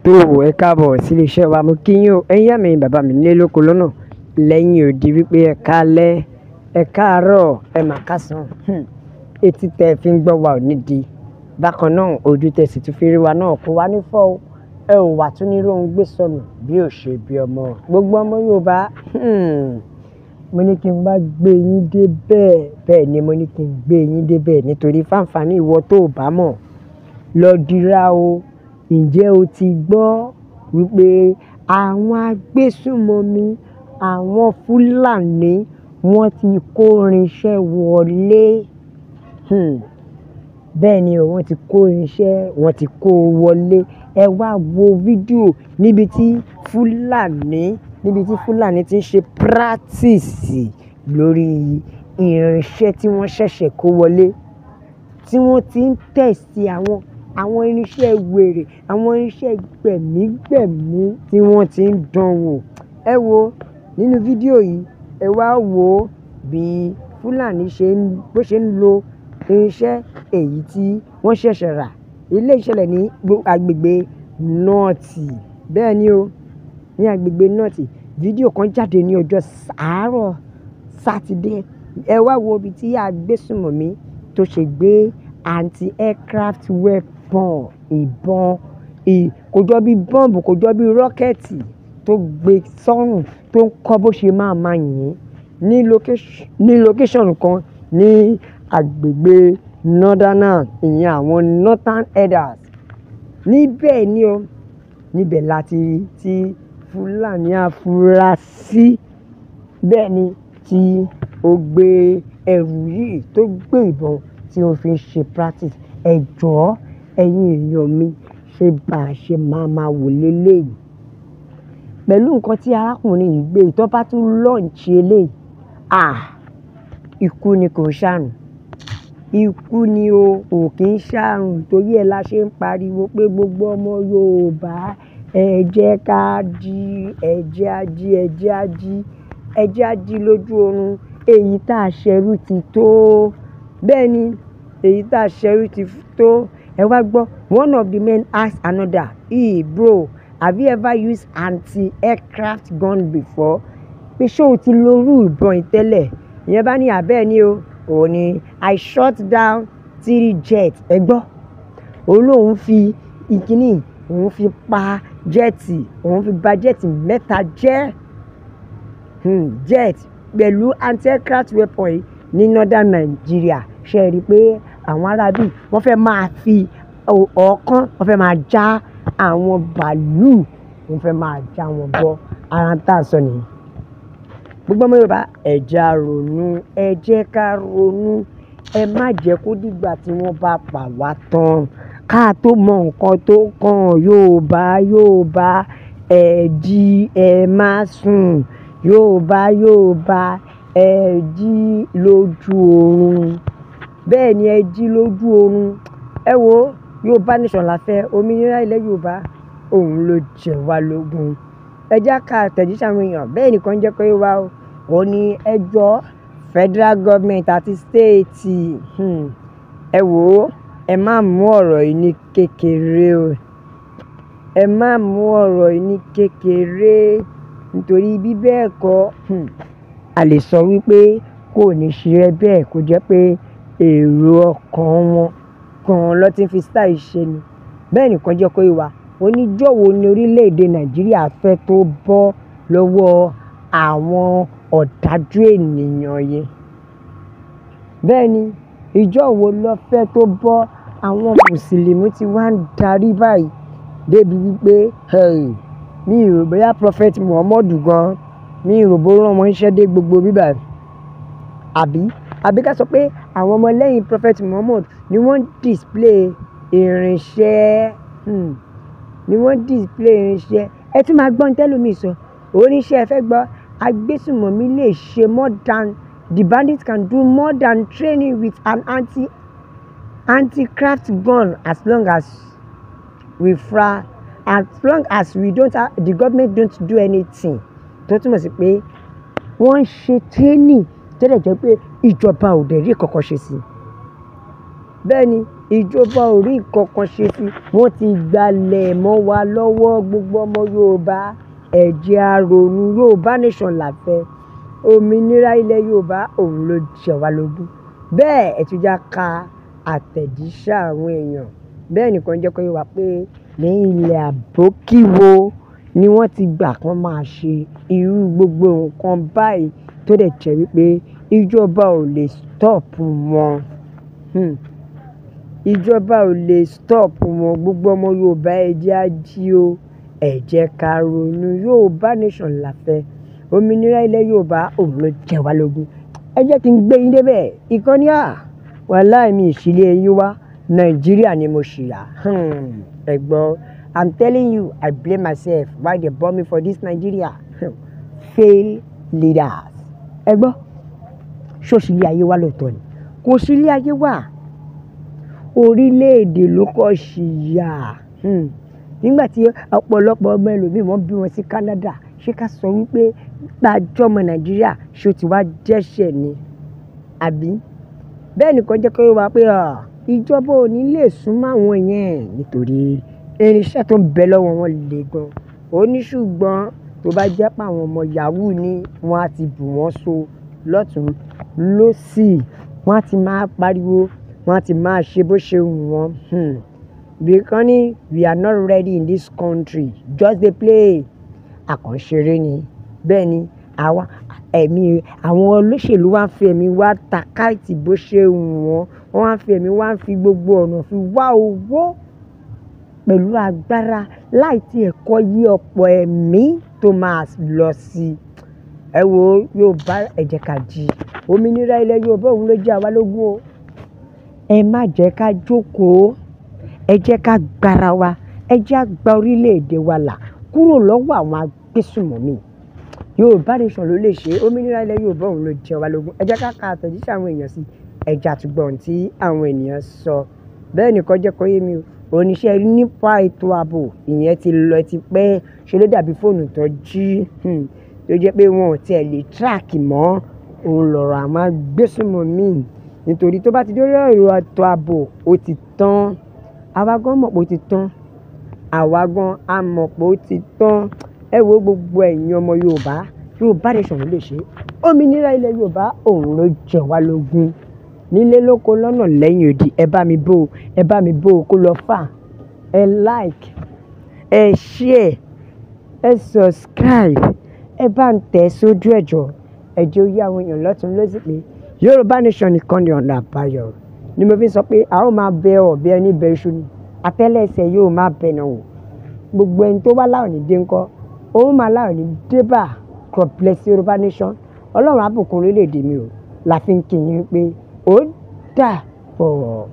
tó ẹ káàbọ̀ sí iléeṣẹ́ wa mo kí yín o ẹ̀yin ìyá mi bàbá mi nílé lóko lọ́nà lẹ́yìn odi wípé ẹ káalẹ́ ẹ káàárọ̀ ẹ mà kásán etí tẹ́ fi ń gbọ́ wa ò ní di bákan náà ojú tẹ́ sì tún fi rí wa náà kó wá ní fọ́ o ẹ ò wà tún ní rohun gbé sọnù bí ò ṣe bí ọmọ gbogbo ọmọ Yorùbá mo ní kí n wá gbé yín dé bẹ́ẹ̀ ni mo ní kí n gbé yín dé bẹ́ẹ̀ nítorí fáǹfààní ìwọ tó o bá mọ̀ lọ dira o. Ǹjẹ́ o ti gbọ́ wípé àwọn agbésùnmọ̀mí àwọn Fúlàní wọ́n ti kó irinṣẹ́ wọlé? Bẹ́ẹ̀ ni o, wọ́n ti kó irinṣẹ́ wọ́n ti kó wọlé. Ẹ wá wo fídíò níbi tí Fúlàní ti ń ṣe pírátíìsì lórí irinṣẹ́ tí wọ́n ṣẹ̀ṣẹ̀ kó wọlé, tí wọ́n ti ń tẹ̀sí àwọn irinṣẹ́ wèrè, àwọn irinṣẹ́ gbẹ̀mígbẹ̀mí tí wọ́n ti ń dán wò. Ẹ wo nínú fídíò yìí, ẹ wá wo bí Fúlàní bó ṣe ń lo irinṣẹ́ èyí tí wọ́n ṣẹ̀ṣẹ̀ rà. Ilé ìṣẹ̀lẹ̀ ní agbègbè Nọ́ọ̀tì. Bẹ́ẹ̀ ni o, ní agbègbè Nọ́ọ̀tì. Fídíò kan jáde ní ọjọ́ àárọ̀ Sátidé. Ẹ wá wo ibi tí agbésùnmọ̀mí tó ṣe gbé anti-aircraft weapon ìbọn kò jọ bí bọ́ǹbù kò jọ bí rọ́kẹ̀tì tó gbé sọ́rùn tó ń kọ́ bó ṣe máa yìn ní location kan ní agbègbè Northern ìyẹn àwọn Northern Elders. Níbẹ̀ ni o, níbẹ̀ láti rí tí Fúlàní afurasí bẹ́ẹ̀ ni tí ó gbé ẹrù yìí tó gbé ìbọn tí ó fi ń ṣe practice. Ẹ jọ̀ọ́ ẹ̀yin èèyàn mi ṣe bá a ṣe máa wò léléyìí pẹ̀lú nǹkan tí arákùnrin yìí gbé tó bá tún lọ́ǹṣì eléyìí ikú ni kò ṣàrùn, ikú ni o kò kí ń ṣàrùn. Torí ẹ̀ la ṣe ń pariwo pé gbogbo ọmọ Yorùbá ẹ jẹ́ ká jí, ẹ jẹ́ á jí, ẹ jẹ́ á jí, ẹ jẹ́ á jí lójú oorun. Èyí tá a ṣẹrú ti tó. Bẹ́ẹ̀ ni èyí tá a ṣẹrú ti tó. Ẹ wá gbọ́, one of the men asked another, "Hey bro, have you ever used anti-aircraft gun before?" Pé ṣé o ti lo irú ìbọn yìí tẹ́lẹ̀? Ìyẹn bá ní àbẹ́ẹ̀ ni o. Òun ni I shot down 3 jets. Ẹ gbọ́, òun lòun fi ìkíní òun fi pa jẹ́ẹ̀tì, òun fi ba jẹ́ẹ̀tì mẹ́ta jẹ́ jet pẹ̀lú anti-aircraft weapon yìí ní Northern Nigeria. Ṣé ẹ rí i pé àwọn arábì wọ́n fẹ́ máa fi ọ̀ọ́kán wọ́n fẹ́ máa já àwọn bàálù, wọ́n fẹ́ máa já wọn bọ́. Ara ń tà sọ nìyí. Gbogbo ọmọ Yorùbá ẹ jẹ́ á ronú, ẹ jẹ́ ká ronú. Ẹ má jẹ́ kó dìgbà tí wọ́n bá pa wá tán ká tó mọ nǹkan tó kàn. Yorùbá ẹ jí ẹ má sùn. Yorùbá ẹ jí lójú oorun. Bẹ́ẹ̀ ni ẹ jí lójú oorun. Ẹ wo Yorùbá nation la fẹ́, òmìnira ilẹ̀ Yorùbá òun ló jẹ wá lógún. Ẹ jẹ́ ká tẹ̀jíṣẹ́ àwọn èèyàn bẹ́ẹ̀ nìkan jẹ́ pé wá o. Ó ní ẹjọ́ federal government àti state ẹ wò ó, ẹ má mú ọ̀rọ̀ yìí ní kékeré o. Ẹ má mú ọ̀rọ̀ yìí ní kékeré nítorí bí bẹ́ẹ̀ kọ́ a lè sọ wípé kò ní ṣe bẹ́ẹ̀ kó jẹ́ pé èrò ọkàn wọn kan ló ti fi style ṣe ni. Bẹ́ẹ̀ nìkan jẹ́ kó wá. Oníjọ́ wo ni orílẹ̀-èdè Nàìjíríà fẹ́ tó bọ́ lọ́wọ́ àwọn ọ̀dájú ènìyàn yẹn? Bẹ́ẹ̀ ni ìjọ́ wo ló fẹ́ tó bọ́? Àwọn Mùsùlùmí ti wá ń darí báyìí débi wípé mi ò rò bóyá Prophet Muhammad gan mi ò rò bó rán wọn iṣẹ́ dé gbogbo bíbà àbí ká sọ pé àwọn ọmọlẹ́yìn Prophet Muhammad ni wọ́n display irinṣẹ́ ẹ tún máa gbọ́n tẹ́lómi sọ oníṣẹ́ ẹ fẹ́ gbọ́ agbésùnmọ̀mí lè ṣe the bandits can do more than training with an anti-craft gun as long as the government don't do anything. Tó túmọ̀ sí pé wọ́n ń ṣe training tó dẹ̀ jẹ́ pé ìjọba ò dẹ̀ rí kankan ṣe sí. Bẹ́ẹ̀ ni ìjọba ò rí nǹkan kan ṣe sí i, wọ́n ti gbalẹ̀ mọ́ wa lọ́wọ́. Gbogbo ọmọ Yorùbá ẹ jẹ́ á ronú. Yorùbá nation là fẹ́, òmìnira ilẹ̀ Yorùbá òun ló jẹ wá lógún. Bẹ́ẹ̀ ẹ tún já ka àtẹ̀jíṣẹ́ àwọn èèyàn. Bẹ́ẹ̀ nìkan jẹ́ kó yé wa pé ní ilẹ̀ àbókí wo ni wọ́n ti gbà kán máa ṣe irú gbogbo nǹkan báyìí tó dẹ̀ jẹ́ wípé ìjọba ò lè stop wọn. Ìjọba ò lè stop wọn. Gbogbo ọmọ Yorùbá ẹ jẹ́ á jí o, ẹ jẹ́ ká ronú. Yorùbá nation là fẹ́, òmìnira ilẹ̀ Yorùbá òun ló jẹ wá lógún. Ẹ jẹ́ kí n gbé yín débẹ̀. Ìkànnì wàláì mi ìṣílé yín wá, Nàìjíríà ni mo ṣì yà. Ẹ gbọ́, I'm telling you, I blame myself why they born me for this Nigeria. Fail leaders. Ẹ gbọ́, ṣó sílé ayé wa lóòótọ́ ni? Kò sílé ayé wa. Orílẹ̀-èdè ló kọ́ ṣì yà. Nígbà tí ọ̀pọ̀lọpọ̀ ọmọ ẹlòmíì wọ́n bí wọn sí Canada, ṣé ká sọ wípé gbàjọ́ ọmọ Nàìjíríà ṣó ti wá jẹ́ṣẹ̀ ni? Àbí? Bẹ́ẹ̀ nìkan jẹ́ kó yé wa pé ìjọba ò ní lè súnmọ́ àwọn yẹn nítorí irinṣẹ́ tó ń bẹ lọ́wọ́ wọn le gan. Ó ní ṣùgbọ́n tó bá jẹ́ pé àwọn ọmọ Yahoo ni wọ́n á ti bù wọ́n so lọ́tùn lósì, wọ́n á ti máa pariwo, wọ́n á ti máa ṣe bó ṣe wù wọ́n. Bìkan ní we are not ready in this country, just dey play. Àkànṣeré ni. Bẹ́ẹ̀ ni àwọn olóṣèlú wá ń fi ẹ̀mí wá ta káìtì bó ṣe wù wọ́n. Wọ́n wá ń fi ẹ̀mí wá ń fi gbogbo ọ̀nà fi wá owó pẹ̀lú agbára láì tí ẹ̀ kọ́ yí ọ̀pọ̀ ẹ̀mí tó máa lọ sí. Ẹ wo Yorùbá ẹ jẹ́ ká jí. Òmìnira ilẹ̀ Yorùbá òun ló jẹ wá lógún o. Ẹ má jẹ́ ká jókòó. Ẹ jẹ́ ká gbára wa. Ẹ jẹ́ á gba orílẹ̀-èdè wa là kúrò lọ́wọ́ àwọn agbésùnmọ̀mí. Yorùbá nation ló lè ṣe. Òmìnira ilẹ̀ Yorùbá òun ló jẹ wá lógún. Ẹ jẹ́ ká ka àtẹ̀jíṣẹ́ àwọn èèyàn sí. Ẹ jẹ́ á tún gbọ́ ohun tí àwọn ènìyàn sọ. Bẹ́ẹ̀ nìkan jẹ́ kó yé mi o. Oníṣẹ́ nípa ètò ààbò ìyẹn ti lọ ti pẹ́. Ṣé ló dàbí fóònù tó jí? Tó jẹ́ pé wọn ò tiẹ̀ lè track mọ́. Òun lọ̀rọ̀ àwọn agbésùnmọ̀mí. Nítorí tó bá ti dé orí ọ̀rọ̀ ètò ààbò ó ti tán. Àwa gan mọ̀ pé ó ti tán. Àwa gan a mọ̀ pé ó ti tán. Ẹ wo gbogbo ẹ̀yin ọmọ Yorùbá. Yorùbá nation ló lè ṣe. Òmìnira ilẹ̀ Yorùbá òun ló jẹ wá lógún. Nílé lóko lọ́nà lẹ́yìn odi, ẹ bá mi bó kó lọ fà. Ẹ like, ẹ share, ẹ subscribe, ẹ bá ń tẹ̀ sójú ẹ̀jọ̀. Ẹ jẹ́ ó yé àwọn èèyàn lọ́tùn lósì pé Yorùbá nation nìkan ni ọ̀nà àbáyọ. Ni mo fi sọ pé a ó máa bẹ ọ̀bẹ ẹni bẹ iṣu ni. Àtẹ́lẹsẹ̀ yóò máa bẹ náà wò. Gbogbo ẹni tó wá láwọn ní dé ńkọ́, òun máa láwọn ní dé bá. God bless Yorùbá nation. Ọlọ́run á bùkún orílẹ̀-èdè mi o. La fi ń kí yín pé ó dàbọ̀.